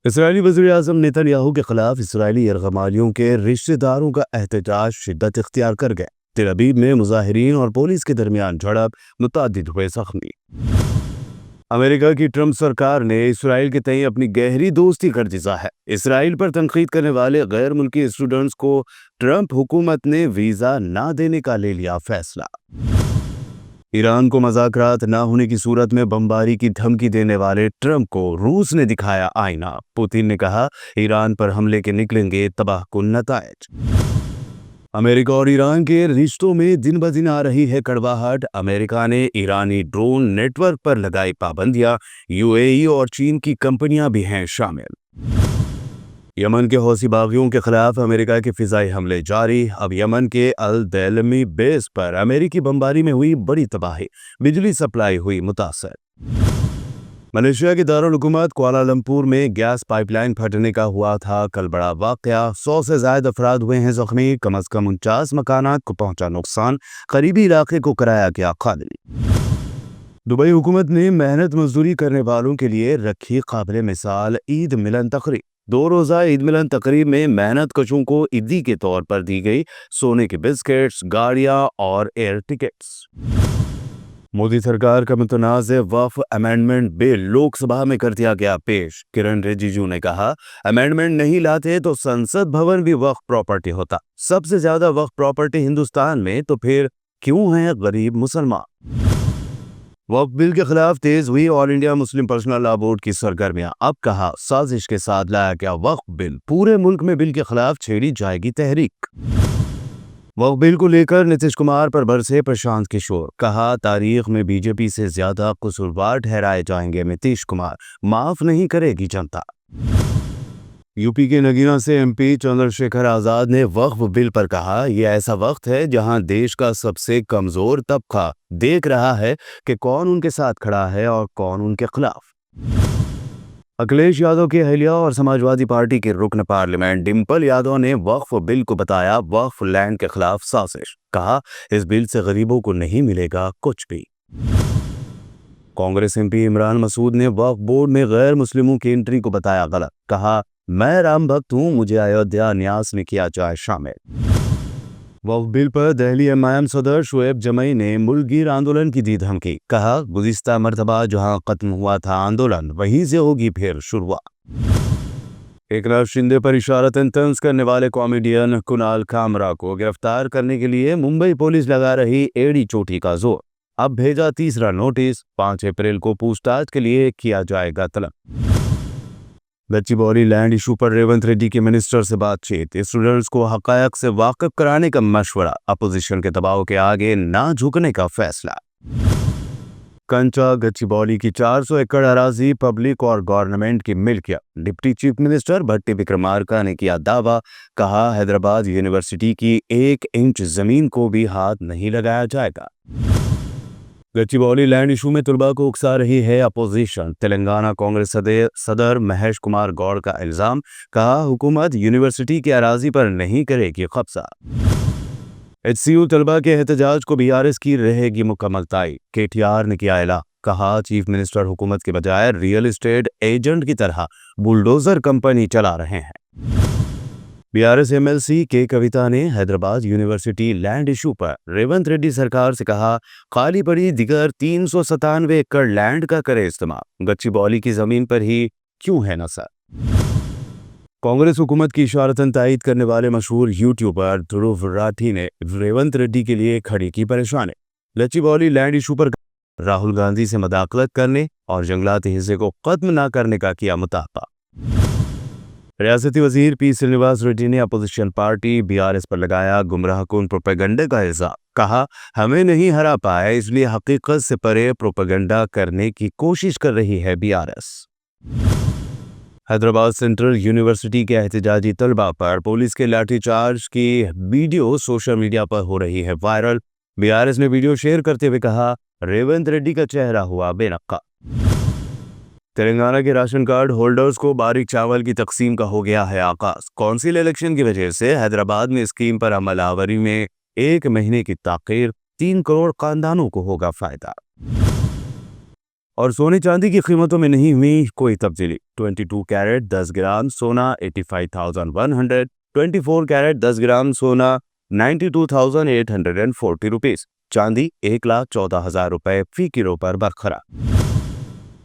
Israeli वज़ीर-ए-आज़म Netanyahu के खिलाफ इसराइली यरगमालियों के रिश्तेदारों का एहतजाज शिद्दत इख्तियार कर गया। तेल अवीव में मुजाहिरीन और पुलिस के दरमियान झड़प, मुतअद्दिद हुए जख्मी। अमेरिका की ट्रंप सरकार ने इसराइल के तय अपनी गहरी दोस्ती कर दिया है। इसराइल पर तनकीद करने वाले गैर मुल्की स्टूडेंट्स को ट्रंप हुकूमत ने वीज़ा ना देने का ले लिया फैसला। ईरान को मज़ाकरात ना होने की सूरत में बमबारी की धमकी देने वाले ट्रंप को रूस ने दिखाया आईना। पुतिन ने कहा, ईरान पर हमले के निकलेंगे तबाहकुन नताइज। अमेरिका और ईरान के रिश्तों में दिन ब दिन आ रही है कड़वाहट। अमेरिका ने ईरानी ड्रोन नेटवर्क पर लगाई पाबंदियां। यूएई और चीन की कंपनियां भी हैं शामिल। यमन के हौसी बागियों के खिलाफ अमेरिका के फिजाई हमले जारी। अब यमन के अल देलमी बेस पर अमेरिकी बमबारी में हुई बड़ी तबाही, बिजली सप्लाई हुई मुतासर। मलेशिया के दारुल हुकूमत कुआलालंपुर में गैस पाइपलाइन फटने का हुआ था कल बड़ा वाकया। 100 से ज्यादा अफराद हुए हैं जख्मी। कम अज कम 49 मकानात को पहुंचा नुकसान। करीबी इलाके को कराया गया खाली। दुबई हुकूमत ने मेहनत मजदूरी करने वालों के लिए रखी काबिल मिसाल ईद मिलन तकरीब। 2 रोज़ा ईद मिलन तकरीब में मेहनत कशों को ईदी के तौर पर दी गई सोने के बिस्किट्स, गाड़ियां और एयर टिकट्स। मोदी सरकार का मुतनाज़ वक्फ अमेंडमेंट बिल लोकसभा में कर दिया गया पेश। किरण रिजिजू ने कहा, अमेंडमेंट नहीं लाते तो संसद भवन भी वक्फ प्रॉपर्टी होता। सबसे ज्यादा वक्फ प्रॉपर्टी हिंदुस्तान में, तो फिर क्यों है गरीब मुसलमान। वक्फ बिल के खिलाफ तेज हुई all India Muslim personal law board की सरगर्मियां। अब कहा, साजिश के साथ लाया गया वक्फ बिल। पूरे मुल्क में बिल के खिलाफ छेड़ी जाएगी तहरीक। वक्फ बिल को लेकर नीतीश कुमार पर बरसे प्रशांत किशोर। कहा, तारीख में बीजेपी से ज्यादा कसूरवार ठहराए जाएंगे नीतीश कुमार, माफ नहीं करेगी जनता। यूपी के नगीना से एमपी चंद्रशेखर आजाद ने वक्फ बिल पर कहा, यह ऐसा वक्त है जहां देश का सबसे कमजोर तबका देख रहा है कि कौन उनके साथ खड़ा है और कौन उनके खिलाफ। अखिलेश यादव की अहलिया और समाजवादी पार्टी के रुकन पार्लियामेंट डिंपल यादव ने वक्फ बिल को बताया वक्फ लैंड के खिलाफ साजिश। कहा, इस बिल से गरीबों को नहीं मिलेगा कुछ भी। कांग्रेस एमपी इमरान मसूद ने वक्फ बोर्ड में गैर मुस्लिमों की एंट्री को बताया गलत। कहा, मैं राम भक्त हूं, मुझे अयोध्या न्यास में किया जाए शामिल। वक्फ बिल पर दिल्ली एमआईएम सदर शुएब जमई ने मुल्कगीर आंदोलन की दी धमकी। कहा, गुज़िश्ता मर्तबा जहां खत्म हुआ था आंदोलन, वहीं से होगी फिर शुरुआत। एकनाथ शिंदे पर इशारतन तंज करने वाले कॉमेडियन कुणाल कामरा को गिरफ्तार करने के लिए मुंबई पुलिस लगा रही एड़ी चोटी का जोर। अब भेजा तीसरा नोटिस। 5 अप्रैल को पूछताछ के लिए किया जाएगा तलब। गच्चीबौली लैंड इशू पर रेवंत रेड्डी के मिनिस्टर से बातचीत। स्टूडेंट्स को हकायक से वाकिफ कराने का मशवरा। अपोजिशन के दबाव के आगे ना झुकने का फैसला। कंचा गच्चीबौली की 400 एकड़ अराजी पब्लिक और गवर्नमेंट की मिल्कियत। डिप्टी चीफ मिनिस्टर भट्टी विक्रमार्का ने किया दावा। कहा, हैदराबाद यूनिवर्सिटी की 1 इंच जमीन को भी हाथ नहीं लगाया जाएगा। गच्चीबौली लैंड इशू में तुलबा को उकसा रही है अपोजिशन। तेलंगाना कांग्रेस सदर महेश कुमार गौड़ का इल्जाम। कहा, हुकूमत यूनिवर्सिटी की अराजी पर नहीं करेगी कब्जा। एचसीयू तलबा के एहतजाज को बीआरएस की रहेगी मुकम्मल ताई। केटीआर ने किया ऐलान। कहा, चीफ मिनिस्टर हुकूमत के बजाय रियल एस्टेट एजेंट की तरह बुलडोजर कंपनी चला रहे हैं। बीआरएस एमएलसी के कविता ने हैदराबाद यूनिवर्सिटी लैंड इशू पर रेवंत रेड्डी सरकार से कहा, खाली पड़ी दिगर 397 एकड़ लैंड का करे इस्तेमाल। गच्चीबौली की जमीन पर ही क्यों है नसर। कांग्रेस हुकूमत की इशारतन तायीद करने वाले मशहूर यूट्यूबर ध्रुव राठी ने रेवंत रेड्डी के लिए खड़ी की परेशानी। गच्चीबौली लैंड इशू पर राहुल गांधी से मदाखलत करने और जंगलाती हिस्से को खत्म न करने का किया मुतालबा। रियासती वजीर पी श्रीनिवास रेड्डी ने अपोजिशन पार्टी बीआरएस पर लगाया गुमराहकुन प्रोपेगंडा का इल्जाम। कहा, हमें नहीं हरा पाया, इसलिए हकीकत से परे प्रोपेगंडा करने की कोशिश कर रही है बीआरएस। हैदराबाद सेंट्रल यूनिवर्सिटी के एहतजाजी तलबा पर पुलिस के लाठीचार्ज की वीडियो सोशल मीडिया पर हो रही है वायरल। बीआरएस ने वीडियो शेयर करते हुए कहा, रेवंत रेड्डी का चेहरा हुआ बेनकाब। तेलंगाना के राशन कार्ड होल्डर्स को बारीक चावल की तकसीम का हो गया है आगाज। कौंसिल इलेक्शन की वजह से हैदराबाद में स्कीम पर अमल आवरी में 1 महीने की ताखीर। 3 करोड़ खानदानों को होगा फायदा। और सोने चांदी की कीमतों में नहीं हुई कोई तब्दीली। 22 कैरेट 10 ग्राम सोना 85,100, 24 कैरेट 10 ग्राम सोना 92,840 रुपीस, चांदी 1,14,000 रुपए फी किलो पर बरकरार।